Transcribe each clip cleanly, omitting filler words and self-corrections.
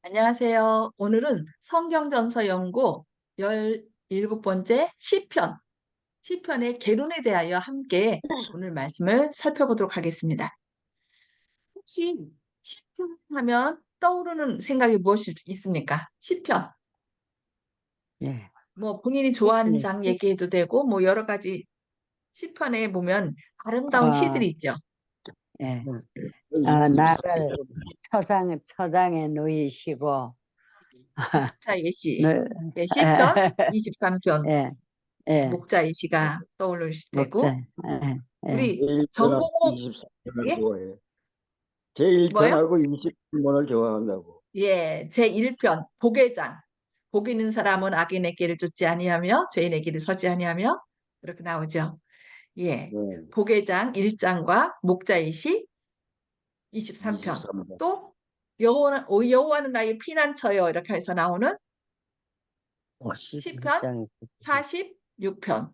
안녕하세요. 오늘은 성경전서 연구 17번째 시편, 시편의 계론에 대하여 함께 오늘 말씀을 살펴보도록 하겠습니다. 혹시 시편 하면 떠오르는 생각이 무엇이 있습니까? 시편. 예, 뭐 본인이 좋아하는 시편이, 장 얘기해도 되고 뭐 여러 가지 시편에 보면 아름다운 어, 시들이 있죠. 예, 이 나를 처장에 놓이시고, 목자의 시. 늘, 예, 시편 23편 예, 예, 목자의 시가 떠오를 먹자, 테고 예, 우리 제1편하고 전공록 23편을 예? 좋아해. 뭐요? 제1편하고 23편을 좋아한다고. 예, 제1편 복외장. 복 있는 사람은 악인의 길을 쫓지 아니하며 죄인의 길을 서지 아니하며 이렇게 나오죠. 예. 네, 복외장 1장과 목자의 시 23편. 23편. 또 여호와는 나의 피난처여 이렇게 해서 나오는 시편 11장, 46편.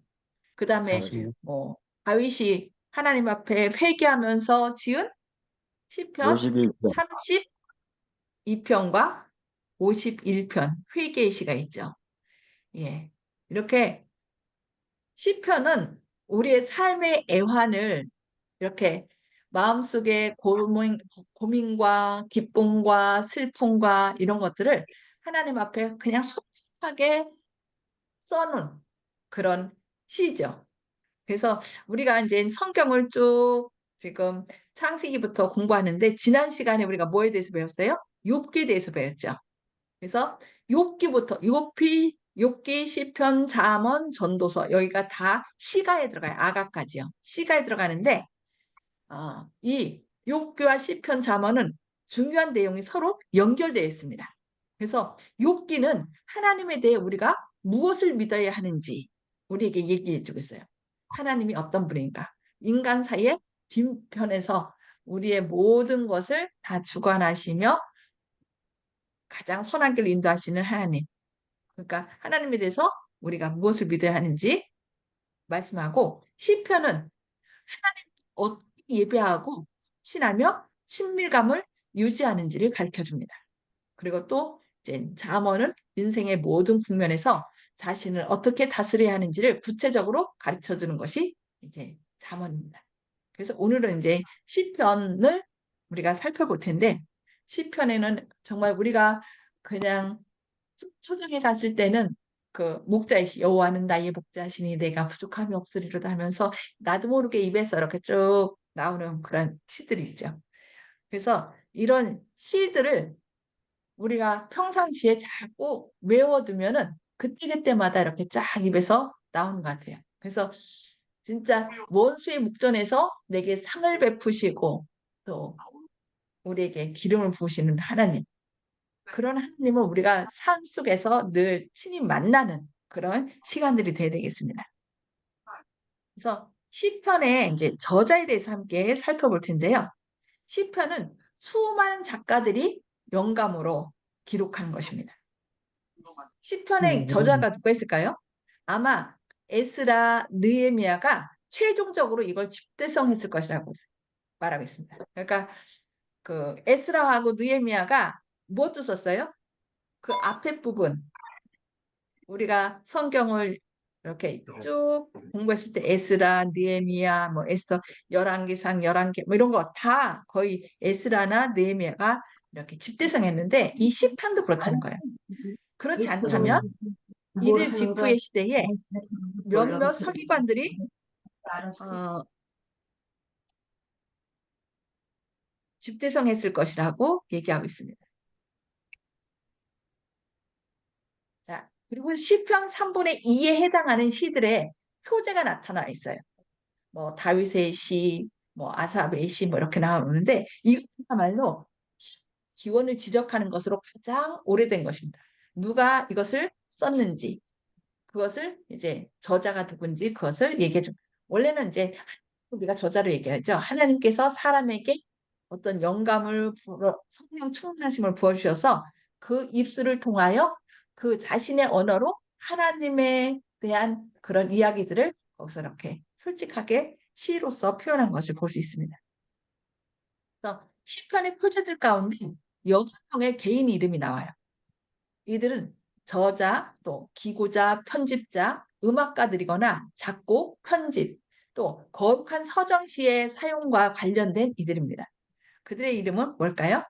그다음에 46, 뭐 다윗이 하나님 앞에 회개하면서 지은 시편 51편. 32편과 51편 회개의 시가 있죠. 예. 이렇게 시편은 우리의 삶의 애환을 이렇게 마음속에 고민과 기쁨과 슬픔과 이런 것들을 하나님 앞에 그냥 솔직하게 써놓은 그런 시죠. 그래서 우리가 이제 성경을 쭉 지금 창세기부터 공부하는데 지난 시간에 우리가 뭐에 대해서 배웠어요? 욥기에 대해서 배웠죠. 그래서 욥기, 시편, 잠언, 전도서 여기가 다 시가에 들어가요. 아가까지요. 시가에 들어가는데 이 욥기와 시편, 잠언은 중요한 내용이 서로 연결되어 있습니다. 그래서 욥기는 하나님에 대해 우리가 무엇을 믿어야 하는지 우리에게 얘기해 주고 있어요. 하나님이 어떤 분인가? 인간 사이의 뒤편에서 우리의 모든 것을 다 주관하시며 가장 선한 길로 인도하시는 하나님. 그러니까 하나님에 대해서 우리가 무엇을 믿어야 하는지 말씀하고 시편은 하나님 어떻게 예배하고 신하며 친밀감을 유지하는지를 가르쳐 줍니다. 그리고 또 이제 잠언은 인생의 모든 국면에서 자신을 어떻게 다스려야 하는지를 구체적으로 가르쳐 주는 것이 이제 잠언입니다. 그래서 오늘은 이제 시편을 우리가 살펴볼 텐데 시편에는 정말 우리가 그냥 초장에 갔을 때는 그 목자의 여호와는 나의 목자시니 내가 부족함이 없으리로다 하면서 나도 모르게 입에서 이렇게 쭉 나오는 그런 시들이 있죠. 그래서 이런 시들을 우리가 평상시에 자꾸 외워두면은 그때그때마다 이렇게 쫙 입에서 나오는 것 같아요. 그래서 진짜 원수의 목전에서 내게 상을 베푸시고 또 우리에게 기름을 부으시는 하나님. 그런 하나님은 우리가 삶 속에서 늘 친히 만나는 그런 시간들이 돼야 되겠습니다. 그래서 시편의 이제 저자에 대해서 함께 살펴볼 텐데요. 시편은 수많은 작가들이 영감으로 기록한 것입니다. 시편의 저자가 누가 있을까요? 아마 에스라, 느헤미야가 최종적으로 이걸 집대성했을 것이라고 말하고 있습니다. 그러니까 그 에스라하고 느헤미야가 무엇도 썼어요? 그 앞에 부분 우리가 성경을 이렇게 쭉 공부했을 때 에스라, 느헤미야, 뭐 에스더, 열왕기상, 열왕기 뭐 이런 거 다 거의 에스라나 느헤미야가 이렇게 집대성했는데 이 시편도 그렇다는 거예요. 그렇지 않다면 이들 직후의 시대에 몇몇 서기관들이 어, 집대성했을 것이라고 얘기하고 있습니다. 자, 그리고 시편 3분의 2에 해당하는 시들의 표제가 나타나 있어요. 뭐 다윗의 시, 뭐 아삽의 시, 뭐 이렇게 나오는데 이거야말로 기원을 지적하는 것으로 가장 오래된 것입니다. 누가 이것을 썼는지, 그것을 이제 저자가 누군지 그것을 얘기해 줍니다. 원래는 이제 우리가 저자로 얘기하죠. 하나님께서 사람에게 어떤 영감을 성령 충만하심을 부어주셔서 그 입술을 통하여 그 자신의 언어로 하나님에 대한 그런 이야기들을 거기서 이렇게 솔직하게 시로서 표현한 것을 볼 수 있습니다. 그래서 시편의 표제들 가운데 8명의 개인 이름이 나와요. 이들은 저자, 또 기고자, 편집자, 음악가들이거나 작곡, 편집, 또 거룩한 서정시의 사용과 관련된 이들입니다. 그들의 이름은 뭘까요?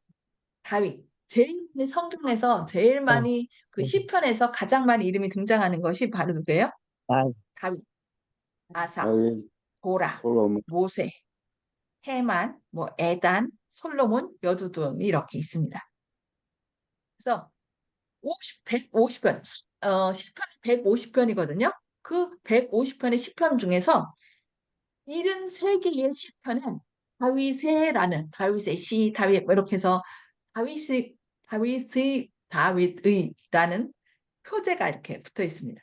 다윗. 제일 많이 성경에서 제일 많이 그 시편에서 가장 많이 이름이 등장하는 것이 바로 누구예요? 아, 다윗, 아삽, 다윗, 보라, 솔로몬. 모세, 헤만, 뭐 에단, 솔로몬, 여두둔 이렇게 있습니다. 그래서 150편, 시편이 150편이거든요. 그 150편의 시편 중에서 73개의 시편은 다윗의 시, 다윗 뭐 이렇게 해서 다윗의라는 표제가 이렇게 붙어 있습니다.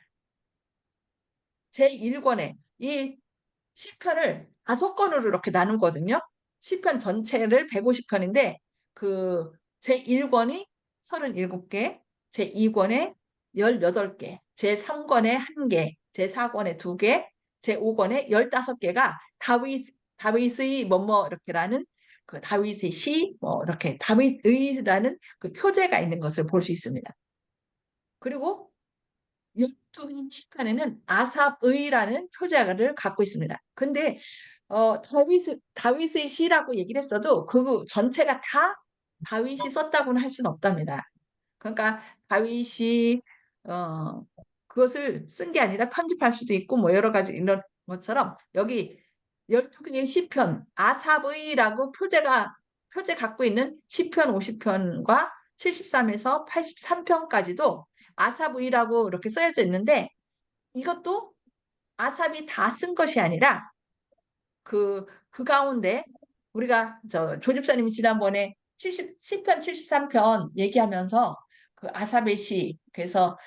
제1권에 이 시편을 5권으로 이렇게 나누거든요. 시편 전체를 150편인데 그 제1권이 37개, 제2권에 18개, 제3권에 1개, 제4권에 2개, 제5권에 15개가 다윗의 뭐뭐 이렇게라는 그 다윗의 시, 뭐 이렇게 다윗의라는 그 표제가 있는 것을 볼 수 있습니다. 그리고 12개 시편에는 아삽의라는 표제를 갖고 있습니다. 근데 다윗의 시라고 얘기를 했어도 그 전체가 다 다윗이 썼다고는 할 수는 없답니다. 그러니까 다윗이 어, 그것을 쓴 게 아니라 편집할 수도 있고 뭐 여러 가지 이런 것처럼 여기 12개의 시편 아삽의라고 표제 갖고 있는 시편 50편과 73에서 83편까지도 아삽의라고 이렇게 써져 있는데 이것도 아삽이 다 쓴 것이 아니라 그 가운데 우리가 조 집사님이 지난번에 10편 73편 얘기하면서 그 아삽의 시 그래서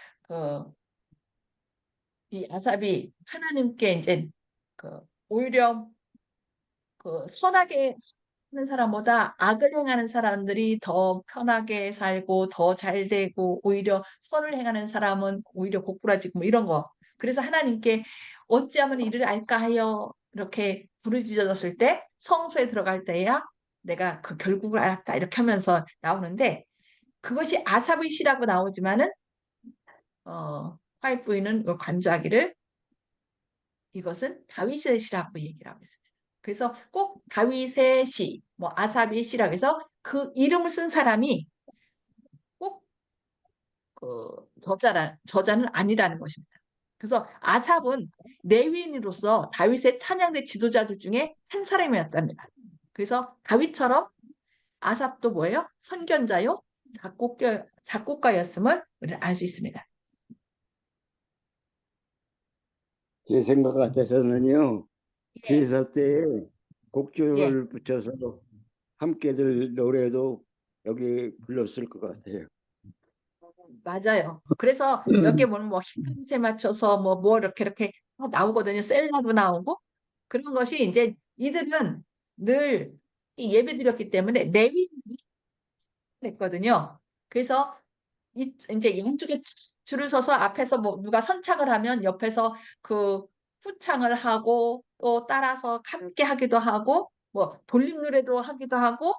이 아삽이 하나님께 이제 오히려 선하게 사는 사람보다 악을 행하는 사람들이 더 편하게 살고 더 잘 되고 오히려 선을 행하는 사람은 오히려 고꾸라지고 뭐 이런 거. 그래서 하나님께 어찌하면 이를 알까 하여 이렇게 부르짖어졌을 때 성소에 들어갈 때야 내가 그 결국을 알았다 이렇게 하면서 나오는데 그것이 아삽의 시라고 나오지만은 화이트부인은 간주하기를 이것은 다윗의 시라고 얘기를 하고 있습니다. 그래서 꼭 다윗의 시, 뭐 아삽의 시라고 해서 그 이름을 쓴 사람이 꼭 저자는 아니라는 것입니다. 그래서 아삽은 레위인으로서 다윗의 찬양대 지도자들 중에 한 사람이었답니다. 그래서 다윗처럼 아삽도 뭐예요? 선견자요, 작곡가였음을 알 수 있습니다. 제 생각 같아서는요, 예, 제사 때 예, 곡조를 붙여서 함께들 노래도 여기 불렀을 것 같아요. 맞아요. 그래서 여기 보면 뭐 히든세 맞춰서 뭐 이렇게 나오거든요. 셀라도 나오고 그런 것이 이제 이들은 늘 예배 드렸기 때문에 레위인이 했거든요. 그래서 이제 양쪽에 줄을 서서 앞에서 뭐 누가 선창을 하면 옆에서 그 후창을 하고 또 따라서 함께 하기도 하고 뭐 돌림 노래도 하기도 하고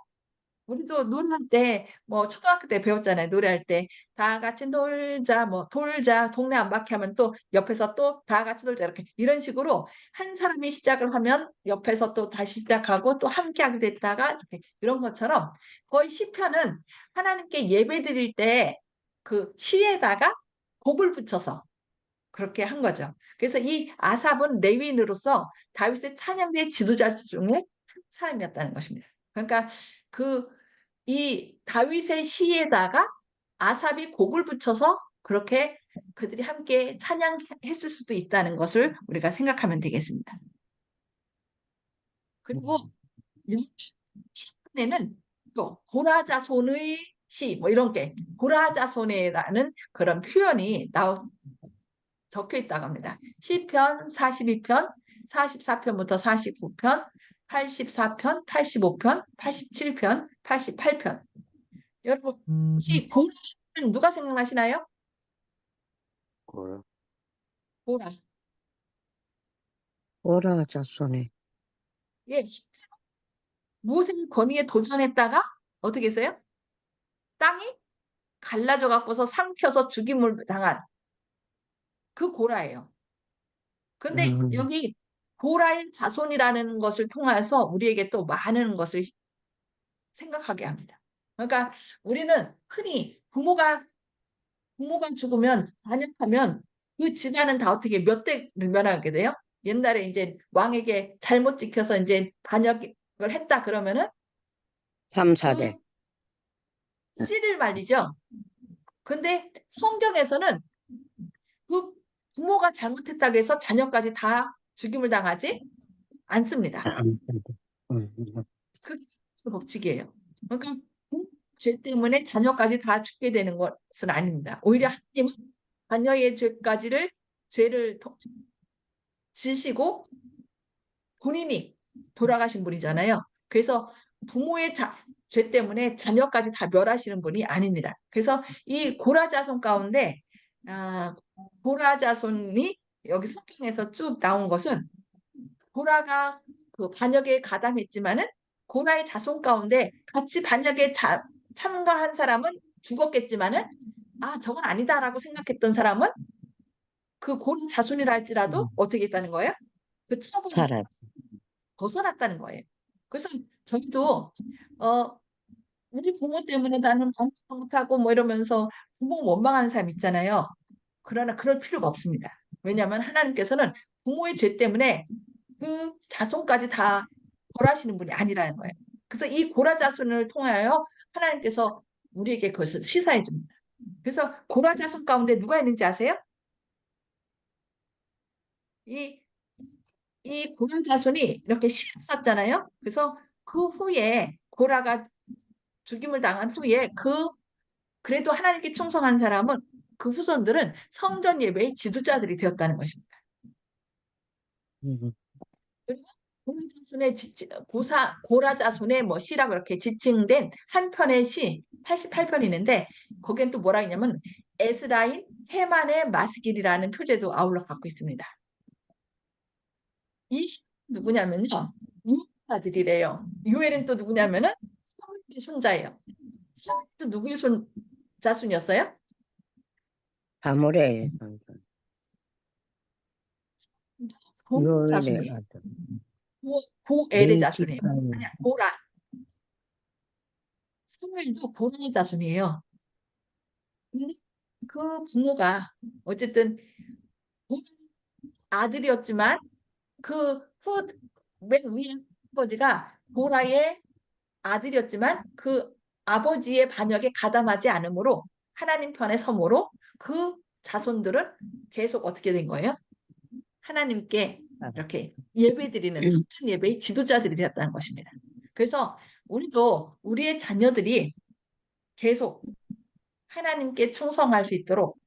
우리도 노래할 때 뭐 초등학교 때 배웠잖아요. 노래할 때 다 같이 놀자 뭐 돌자 동네 안바퀴 하면 또 옆에서 또 다 같이 놀자 이렇게 이런 식으로 한 사람이 시작을 하면 옆에서 또 다시 시작하고 또 함께 하게 됐다가 이렇게 이런 것처럼 거의 시편은 하나님께 예배 드릴 때 그 시에다가 곡을 붙여서 그렇게 한 거죠. 그래서 이 아삽은 레위인으로서 다윗의 찬양대 지도자 중에 한 사람이었다는 것입니다. 그러니까 그 이 다윗의 시에다가 아삽이 곡을 붙여서 그렇게 그들이 함께 찬양했을 수도 있다는 것을 우리가 생각하면 되겠습니다. 그리고 시편에는 또 고라자손의 시 뭐 이런 게 고라자손이라는 그런 표현이 적혀 있다고 합니다. 시편 42편, 44편부터 49편, 84편, 85편, 87편, 88편. 여러분, 혹시 고라는 누가 생각나시나요? 고라. 고라. 오라 자손에 예, 모세의 권위에 도전했다가 어떻게 했어요? 땅이 갈라져 갖고서 삼켜서 죽임을 당한 그 고라예요. 근데 여기 고라의 자손이라는 것을 통해서 우리에게 또 많은 것을 생각하게 합니다. 그러니까 우리는 흔히 부모가 죽으면 반역하면 그 집안은 다 어떻게 몇 대를 면하게 돼요? 옛날에 이제 왕에게 잘못 찍혀서 이제 반역을 했다 그러면은 3, 4대. 그 씨를 말리죠. 근데 성경에서는 그 부모가 잘못했다고 해서 자녀까지 다 죽임을 당하지 않습니다. 그 법칙이에요. 그러니까 죄 때문에 자녀까지 다 죽게 되는 것은 아닙니다. 오히려 하나님은 자녀의 죄를 지시고 본인이 돌아가신 분이잖아요. 그래서 부모의 죄 때문에 자녀까지 다 멸하시는 분이 아닙니다. 그래서 이 고라 자손 가운데 고라 자손이 여기 성경에서 쭉 나온 것은 고라가 그 반역에 가담했지만은 고라의 자손 가운데 같이 반역에 참가한 사람은 죽었겠지만은 저건 아니다라고 생각했던 사람은 그 고라 자손이라 할지라도 어떻게 했다는 거예요? 그 처벌에서 벗어났다는 거예요. 그래서 저희도 우리 부모 때문에 나는 반역 못하고 뭐 이러면서 부모 원망하는 사람 있잖아요. 그러나 그럴 필요가 없습니다. 왜냐하면 하나님께서는 부모의 죄 때문에 그 자손까지 다 벌하시는 분이 아니라는 거예요. 그래서 이 고라 자손을 통하여 하나님께서 우리에게 그것을 시사해 줍니다. 그래서 고라 자손 가운데 누가 있는지 아세요? 이 고라 자손이 이렇게 시를 썼잖아요. 그래서 그 후에 고라가 죽임을 당한 후에 그래도 하나님께 충성한 사람은 그 후손들은 성전 예배의 지도자들이 되었다는 것입니다. 고라 자손의 뭐 시라고 이렇게 지칭된 한 편의 시 88편이는데 거기엔 또 뭐라 했냐면 에스라인 헤만의 마스길이라는 표제도 아울러 갖고 있습니다. 이 누구냐면요 유엘들이래요. 유엘은 또 누구냐면은 사울의 손자예요. 사울도 누구의 자손이었어요? 사무엘 자손이에요. 고엘의 자손이에요. 아니야 고라. 사무엘도 고라의 자손이에요. 근데 그 부모가 어쨌든 아들이었지만 맨 위에 아버지가 고라의 아들이었지만 그 아버지의 반역에 가담하지 않으므로 하나님 편에 서므로 그 자손들은 계속 어떻게 된 거예요? 하나님께 이렇게 예배드리는 성전 예배의 지도자들이 되었다는 것입니다. 그래서 우리도 우리의 자녀들이 계속 하나님께 충성할 수 있도록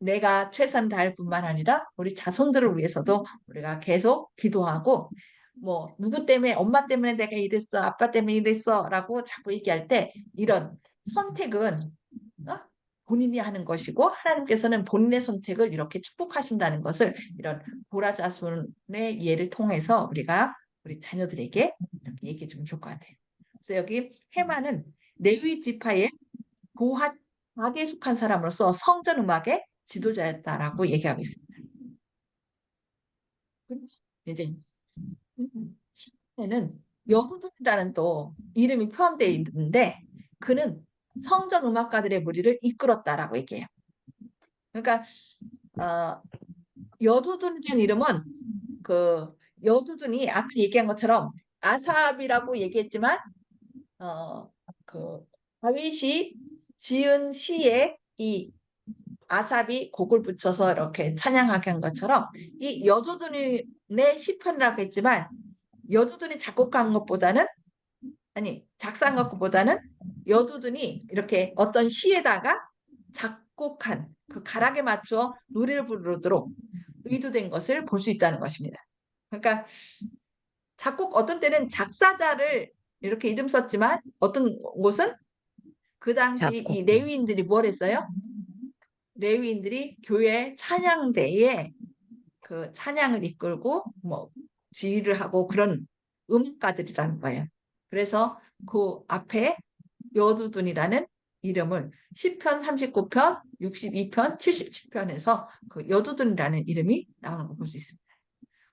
내가 최선 다할 뿐만 아니라 우리 자손들을 위해서도 우리가 계속 기도하고 뭐 누구 때문에 엄마 때문에 내가 이랬어 아빠 때문에 이랬어 라고 자꾸 얘기할 때 이런 선택은 본인이 하는 것이고 하나님께서는 본인의 선택을 이렇게 축복하신다는 것을 이런 고라 자손의 예를 통해서 우리가 우리 자녀들에게 이렇게 얘기해 주면 좋을 것 같아요. 그래서 여기 헤만은 레위 지파의 고핫에 속한 사람으로서 성전 음악의 지도자였다라고 얘기하고 있습니다. 이제 시편에는 여후돈이라는 또 이름이 포함되어 있는데 그는 성전 음악가들의 무리를 이끌었다라고 얘기해요. 그러니까 여두둔이라는 이름은 그 여두둔이 아까 얘기한 것처럼 아삽이라고 얘기했지만 그 다윗이 지은 시에 이 아삽이 곡을 붙여서 이렇게 찬양하게 한 것처럼 이 여두둔의 시편이라고 했지만 여두둔이 작곡한 것보다는 작사한 것보다는 여두둔이 이렇게 어떤 시에다가 작곡한 그 가락에 맞추어 노래를 부르도록 의도된 것을 볼 수 있다는 것입니다. 그러니까 어떤 때는 작사자를 이렇게 이름 썼지만 어떤 곳은 그 당시 이 레위인들이 뭘 했어요? 레위인들이 교회 찬양대에 그 찬양을 이끌고 뭐 지휘를 하고 그런 음악가들이라는 거예요. 그래서 그 앞에 여두둔이라는 이름을 시편 39편, 62편, 77편에서 그 여두둔이라는 이름이 나오는 걸 볼 수 있습니다.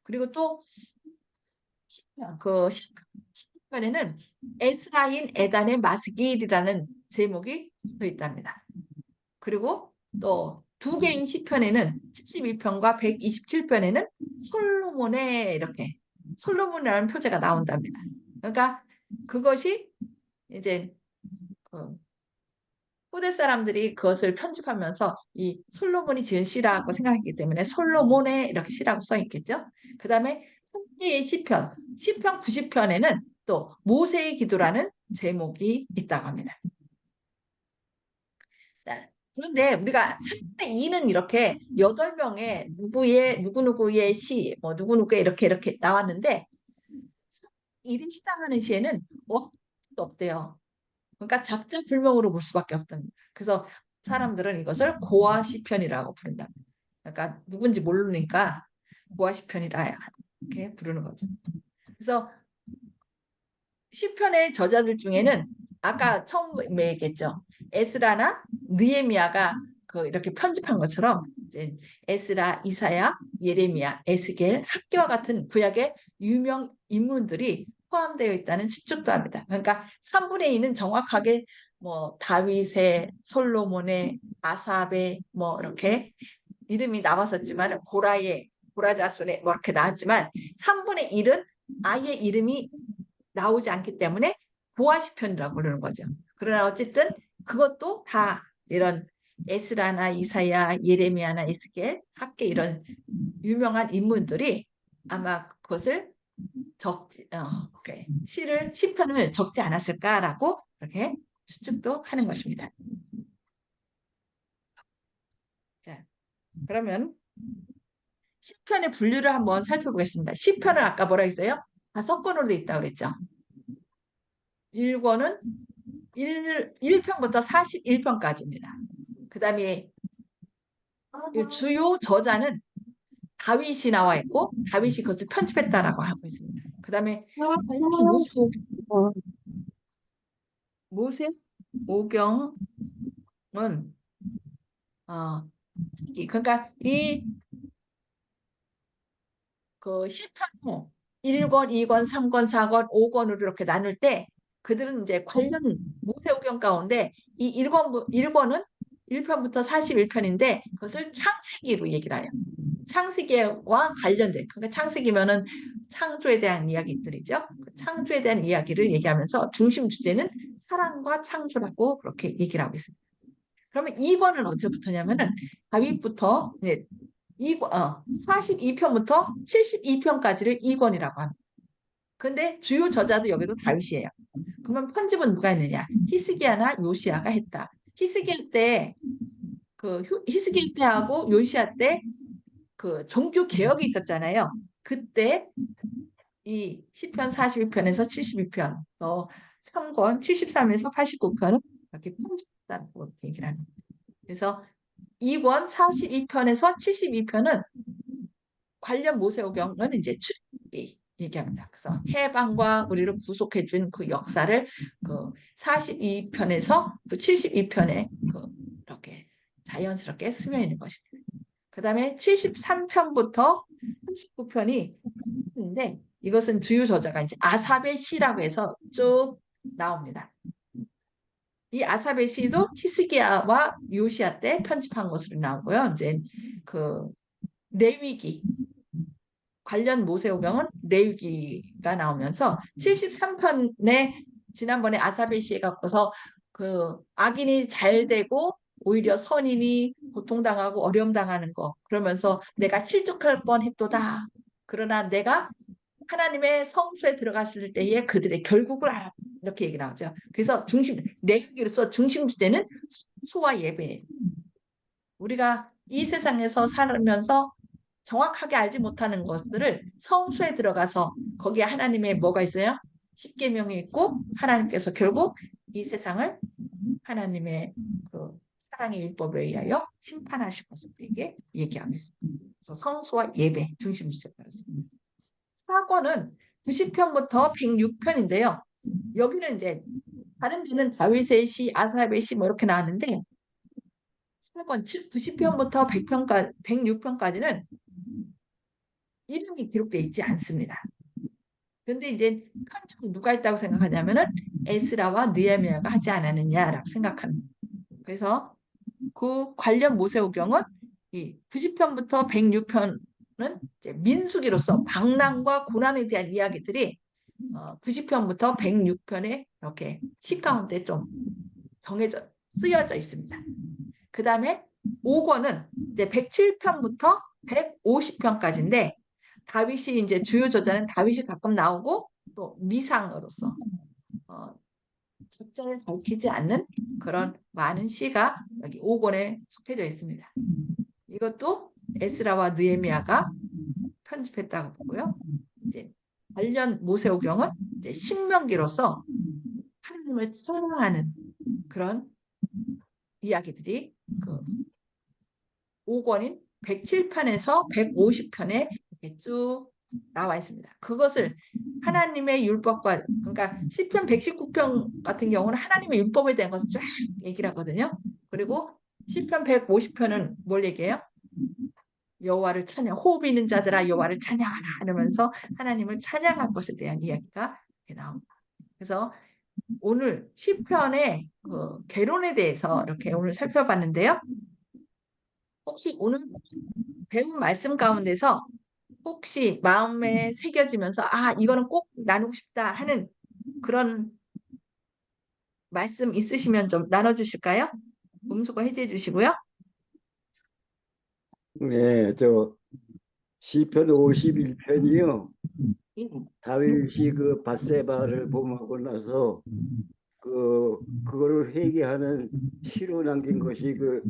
그리고 또 그 시편에는 에스라인 에단의 마스길이라는 제목이 써 있답니다. 그리고 또 두 개인 시편에는 72편과 127편에는 솔로몬의 이렇게 솔로몬이라는 표제가 나온답니다. 그러니까 그것이 이제 그 후대 사람들이 그것을 편집하면서 이 솔로몬이 지은 시라고 생각했기 때문에 솔로몬의 이렇게 시라고 써 있겠죠. 그 다음에 의 시편 90편에는 또 모세의 기도라는 제목이 있다고 합니다. 그런데 우리가 3분의 2는 이렇게 8명의 누구누구의 시, 뭐 누구누구의 이렇게 나왔는데 1에 해당하는 시에는 어도 없대요. 그러니까 작자 불명으로 볼 수밖에 없답니다. 그래서 사람들은 이것을 고아 시편이라고 부른답니다. 그러니까 누군지 모르니까 고아 시편이라 이렇게 부르는 거죠. 그래서 시편의 저자들 중에는 아까 처음에 얘기했죠. 에스라나 느헤미야가 그 이렇게 편집한 것처럼 이제 에스라, 이사야, 예레미야, 에스겔, 학교와 같은 구약의 유명 인물들이 포함되어 있다는 추측도 합니다. 그러니까 3분의 2는 정확하게 뭐 다윗의, 솔로몬의, 아삽의 뭐 이렇게 이름이 나왔었지만 고라의, 고라자손의 뭐 이렇게 나왔지만 3분의 1은 아예 이름이 나오지 않기 때문에 보아시편이라고 부르는 거죠. 그러나 어쨌든 그것도 다 이런 에스라나 이사야, 예레미야나 에스겔, 학계 이런 유명한 인물들이 아마 그것을 시편을 적지 않았을까라고 이렇게 추측도 하는 것입니다. 자, 그러면 시편의 분류를 한번 살펴보겠습니다. 시편은 아까 뭐라 했어요? 5권으로 돼 있다고 그랬죠. 1권은 1편부터 41편까지입니다. 그 다음에 주요 저자는 다윗이 나와 있고 다윗이 그것을 편집했다라고 하고 있습니다. 그 다음에 모세 오경은 그러니까 그 시편을 1권, 2권, 3권, 4권, 5권으로 이렇게 나눌 때 그들은 이제 관련 모세오경 가운데 이 1권은 1편부터 41편인데 그것을 창세기로 얘기를 해요. 창세기와 관련된 그러니까 창세기면은 창조에 대한 이야기들이죠. 그 창조에 대한 이야기를 얘기하면서 중심 주제는 사랑과 창조라고 그렇게 얘기를 하고 있습니다. 그러면 2권은 언제부터냐면은 다윗부터 42편부터 72편까지를 2권이라고 합니다. 근데 주요 저자도 여기도 다윗이에요. 그러면 편집은 누가 했느냐? 히스기야나 요시야가 했다. 히스기야 때하고 요시야 때 그 종교 개혁이 있었잖아요. 그때 이 시편 42편에서 72편, 또 3권 73에서 89편은 이렇게 편집했다고 얘기를 합니다. 그래서 2권 42편에서 72편은 관련 모세오경은 이제 출애굽기 얘기합니다. 그래서 해방과 우리를 구속해준 그 역사를 그 42편에서 그 72편에 그 이렇게 자연스럽게 스며 있는 것입니다. 그 다음에 73편부터 39편이 인데 이것은 주요 저자가 이제 아삽의 시라고 해서 쭉 나옵니다. 이 아삽의 시도 히스기야와 요시야 때 편집한 것으로 나오고요. 이제 그 레위기 관련 모세오경은 레위기가 나오면서 73편에 지난번에 아사베 시에 갖고서 그 악인이 잘 되고 오히려 선인이 고통당하고 어려움당하는 거 그러면서 내가 실족할 뻔했도다. 그러나 내가 하나님의 성소에 들어갔을 때에 그들의 결국을 알아. 이렇게 얘기 나오죠. 그래서 레위기로서 중심 주제는 수와 예배예요. 우리가 이 세상에서 살면서 정확하게 알지 못하는 것들을 성수에 들어가서 거기에 하나님의 뭐가 있어요? 십계명이 있고 하나님께서 결국 이 세상을 하나님의 그 사랑의 율법에 의하여 심판하실 것을 우리에게 얘기하고 있습니다. 그래서 성수와 예배 중심 주제였습니다. 사권은 90편부터 106편인데요. 여기는 이제 다른 데는 다윗의 시, 아사랴의 시 뭐 이렇게 나왔는데 90편부터 100편까지, 106편까지는 이름이 기록되어 있지 않습니다. 근데 이제 편집을 누가 했다고 생각하냐면은 에스라와 느헤미야가 하지 않았느냐라고 생각합니다. 그래서 그 관련 모세오경은 이 90편부터 106편은 이제 민수기로서 방랑과 고난에 대한 이야기들이 90편부터 106편에 이렇게 시 가운데 좀 정해져 쓰여져 있습니다. 그 다음에 5권은 이제 107편부터 150편까지인데 다윗이 이제 주요 저자는 다윗이 가끔 나오고 또 미상으로서 적자를 밝히지 않는 그런 많은 시가 여기 5권에 속해져 있습니다. 이것도 에스라와 느헤미야가 편집했다고 보고요. 이제 관련 모세오경은 이제 신명기로서 하나님을 찬양하는 그런 이야기들이 그 5권인 107편에서 150편에 이렇게 쭉 나와 있습니다. 그것을 하나님의 율법과 그러니까 시편 119편 같은 경우는 하나님의 율법에 대한 것을 쫙 얘기를 하거든요. 그리고 시편 150편은 뭘 얘기해요? 여호와를 찬양, 호흡 있는 자들아 여호와를 찬양하라 하면서 하나님을 찬양할 것에 대한 이야기가 이렇게 나옵니다. 그래서 오늘 시편의 개론에 대해서 이렇게 오늘 살펴봤는데요. 혹시 오늘 배운 말씀 가운데서 혹시 마음에 새겨지면서 이거는 꼭 나누고 싶다 하는 그런 말씀 있으시면 좀 나눠주실까요? 음소거 해제해 주시고요. 네, 저 시편 51편이요. 예. 다윗이 그 밧세바를 범하고 나서 그거를 회개하는 시로 남긴 것이 그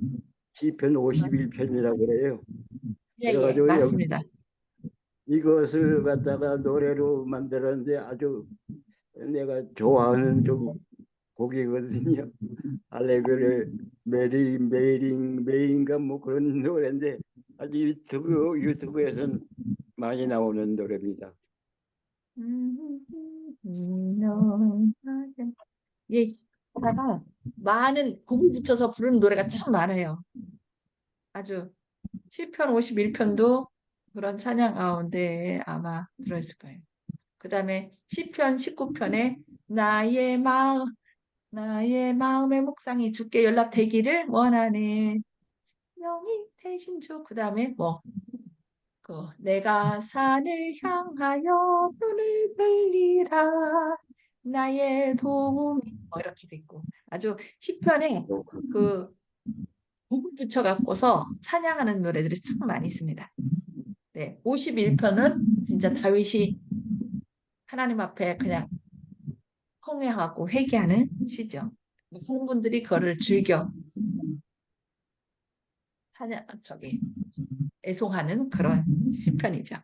시편 51편이라고 그래요. 예, 예, 그래가지고 여기 맞습니다. 이것을 갖다가 노래로 만들었는데 아주 내가 좋아하는 좀 곡이거든요. 알레그레 메인가 뭐 그런 노래인데 아주 유튜브에서는 많이 나오는 노래입니다. 예, 다가 많은 곡을 붙여서 부르는 노래가 참 많아요. 아주 시편 51편도 그런 찬양 가운데 아마 들어있을 거예요. 그 다음에 시편 19편에 나의 마음의 묵상이 주께 연락되기를 원하네. 명이 대신 주. 그 다음에 내가 산을 향하여 눈을 들리라. 나의 도움이 이렇게 돼 있고 아주 시편에 그 곡을 붙여 갖고서 찬양하는 노래들이 참 많이 있습니다. 네, 51편은 진짜 다윗이 하나님 앞에 그냥 통회하고 회개하는 시죠. 많은 분들이 그거를 즐겨 애송하는 그런 시편이죠.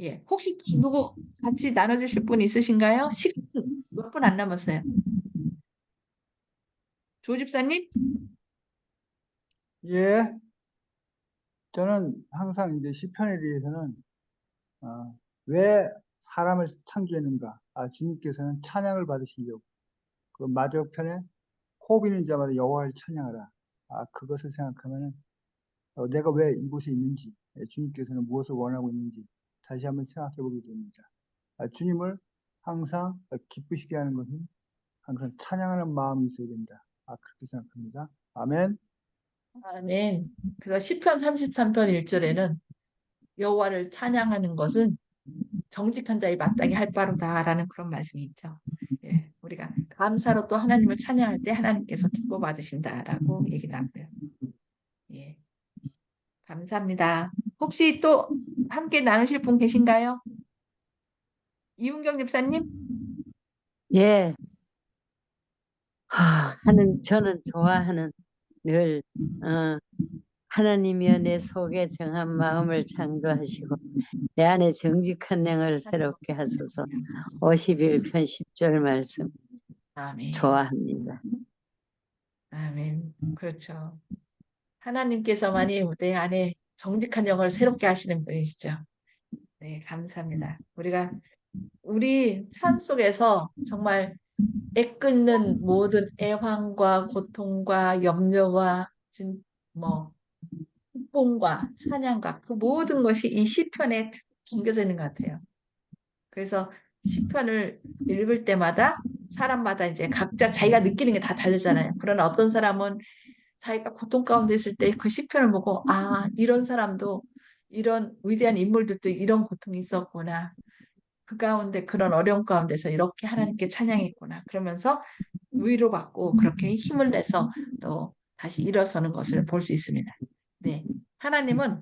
예, 혹시 또 누구 같이 나눠주실 분 있으신가요? 시간 몇 분 안 남았어요. 조 집사님? 예, 저는 항상 이제 시편에 대해서는 왜 사람을 창조했는가? 주님께서는 찬양을 받으시려고 그 마저편에 호흡 있는 자마다 여호와를 찬양하라. 그것을 생각하면은 내가 왜 이곳에 있는지, 주님께서는 무엇을 원하고 있는지 다시 한번 생각해 보게 됩니다. 주님을 항상 기쁘시게 하는 것은 항상 찬양하는 마음이 있어야 된다. 그렇게 생각합니다. 아멘. 아멘. 그래서 시편 33편 1절에는 여호와를 찬양하는 것은 정직한 자의 마땅히 할 바로다라는 그런 말씀이 있죠. 예, 우리가 감사로 또 하나님을 찬양할 때 하나님께서 기뻐 받으신다라고 얘기도 하고요. 예, 감사합니다. 혹시 또 함께 나누실 분 계신가요? 이훈경 집사님? 예. 저는 좋아하는 늘, 하나님이여 내 속에 정한 마음을 창조하시고 내 안에 정직한 영을 새롭게 하소서. 51편 10절 말씀 아멘. 좋아합니다. 아멘. 그렇죠. 하나님께서만이 내 안에 정직한 영을 새롭게 하시는 분이시죠. 네, 감사합니다. 우리 산 속에서 정말 애끓는 모든 애환과 고통과 염려와 뭐 기쁨과 찬양과 그 모든 것이 이 시편에 담겨져 있는 것 같아요. 그래서 시편을 읽을 때마다 사람마다 이제 각자 자기가 느끼는 게 다 다르잖아요. 그러나 어떤 사람은 자기가 고통 가운데 있을 때 그 시편을 보고 아, 이런 사람도 이런 위대한 인물들도 이런 고통이 있었구나. 그 가운데 그런 어려움 가운데서 이렇게 하나님께 찬양했구나. 그러면서 위로받고 그렇게 힘을 내서 또 다시 일어서는 것을 볼 수 있습니다. 네. 하나님은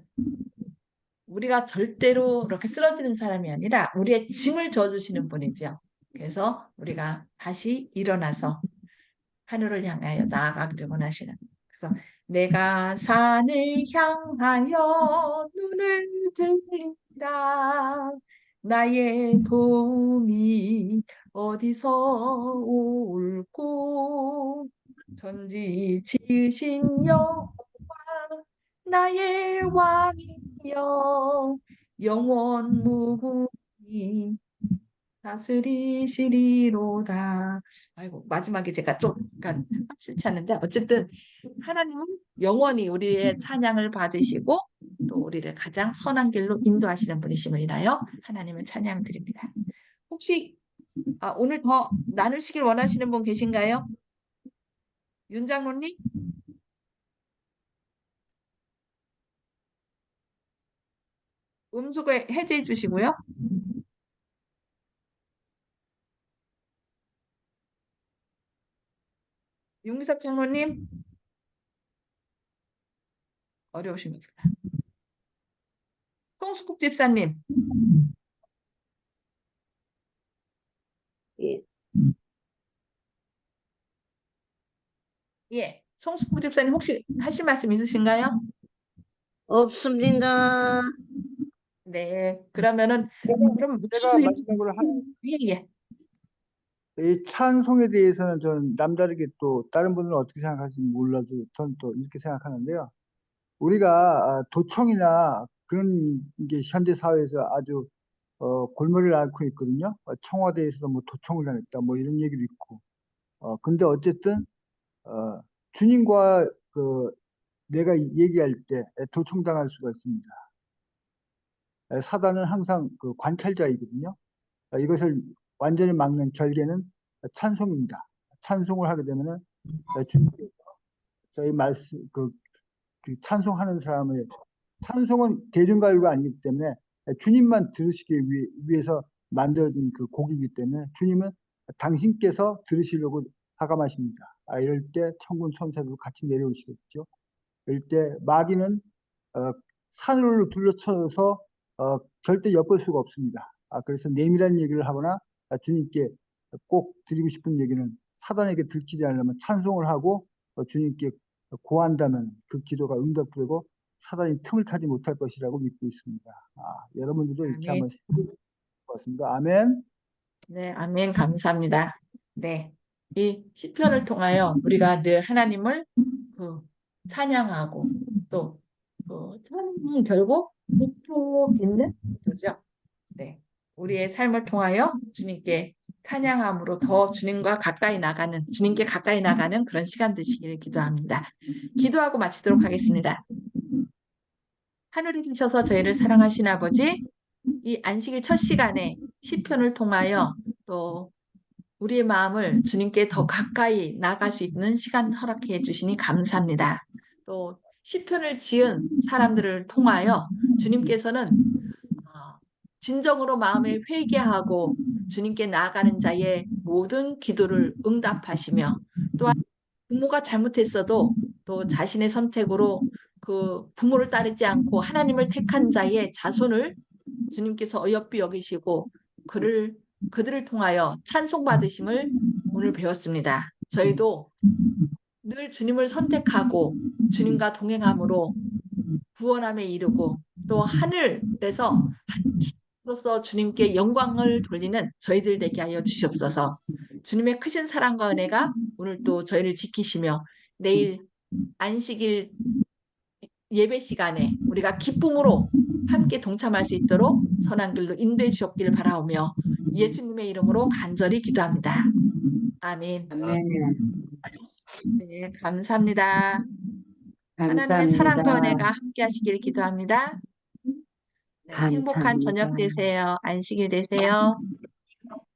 우리가 절대로 이렇게 쓰러지는 사람이 아니라 우리의 짐을 져주시는 분이죠. 그래서 우리가 다시 일어나서 하늘을 향하여 나아가기를 원하시는. 그래서 내가 산을 향하여 눈을 들리라. 나의 도움이 어디서 올꼬. 전지 지으신 여호와 나의 왕이여 영원 무궁히 다스리시리로다. 아이고 마지막에 제가 좀 약간 합치지 않는데 어쨌든 하나님은 영원히 우리의 찬양을 받으시고 또 우리를 가장 선한 길로 인도하시는 분이심을 인하여 하나님을 찬양드립니다. 혹시 오늘 더 나누시길 원하시는 분 계신가요? 윤 장로님? 음소거 해제해 주시고요. 윤기석 장로님? 어려우십니다. 송수국 집사님? 예, 예. 송수국 집사님 혹시 하실 말씀 있으신가요? 없습니다. 네. 그러면은 그럼 제가 마지막으로 예. 이 찬송에 대해서는 좀 남다르게 또 다른 분들은 어떻게 생각하실지 몰라도 저는 또 이렇게 생각하는데요. 우리가 도청이나 그런 게 현대 사회에서 아주 골머리를 앓고 있거든요. 청와대에서 뭐 도청을 당했다 뭐 이런 얘기도 있고. 근데 어쨌든 주님과 내가 얘기할 때 도청당할 수가 있습니다. 사단은 항상 그 관찰자이거든요. 이것을 완전히 막는 결계는 찬송입니다. 찬송을 하게 되면은 주님께서 저희 말씀 그 찬송하는 사람을 찬송은 대중가요가 아니기 때문에 주님만 들으시기 위해서 만들어진 그 곡이기 때문에 주님은 당신께서 들으시려고 하감하십니다. 이럴 때 천군 천사도 같이 내려오시겠죠. 이럴 때 마귀는 산으로 둘러쳐서 절대 엿볼 수가 없습니다. 그래서 내밀한 얘기를 하거나 주님께 꼭 드리고 싶은 얘기는 사단에게 들키지 않으려면 찬송을 하고 주님께 고한다면 그 기도가 응답되고 사단이 틈을 타지 못할 것이라고 믿고 있습니다. 여러분들도 이렇게 아멘. 한번 해볼 것 같습니다. 아멘. 네, 아멘. 감사합니다. 네. 이 시편을 통하여 우리가 늘 하나님을 찬양하고 또 찬양은 결국 기쁨 있는 거죠. 네. 우리의 삶을 통하여 주님께 찬양함으로 더 주님과 가까이 나가는 주님께 가까이 나가는 그런 시간 되시기를 기도합니다. 기도하고 마치도록 하겠습니다. 하늘에 계셔서 저희를 사랑하신 아버지, 이 안식일 첫 시간에 시편을 통하여 또 우리의 마음을 주님께 더 가까이 나갈 수 있는 시간 허락해 주시니 감사합니다. 또 시편을 지은 사람들을 통하여 주님께서는 진정으로 마음에 회개하고 주님께 나아가는 자의 모든 기도를 응답하시며 또한 부모가 잘못했어도 또 자신의 선택으로 그 부모를 따르지 않고 하나님을 택한 자의 자손을 주님께서 어여삐 여기시고 그들을 통하여 찬송받으심을 오늘 배웠습니다. 저희도 늘 주님을 선택하고 주님과 동행함으로 구원함에 이르고 또 하늘에서 로서 주님께 영광을 돌리는 저희들 되게 하여 주시옵소서. 주님의 크신 사랑과 은혜가 오늘 또 저희를 지키시며 내일 안식일 예배 시간에 우리가 기쁨으로 함께 동참할 수 있도록 선한 길로 인도해 주셨기를 바라오며 예수님의 이름으로 간절히 기도합니다. 아멘. 아멘. 네, 감사합니다. 하나님의 사랑과 감사합니다. 은혜가 함께 하시길 기도합니다. 네, 행복한 저녁 감사합니다. 되세요. 안식일 되세요.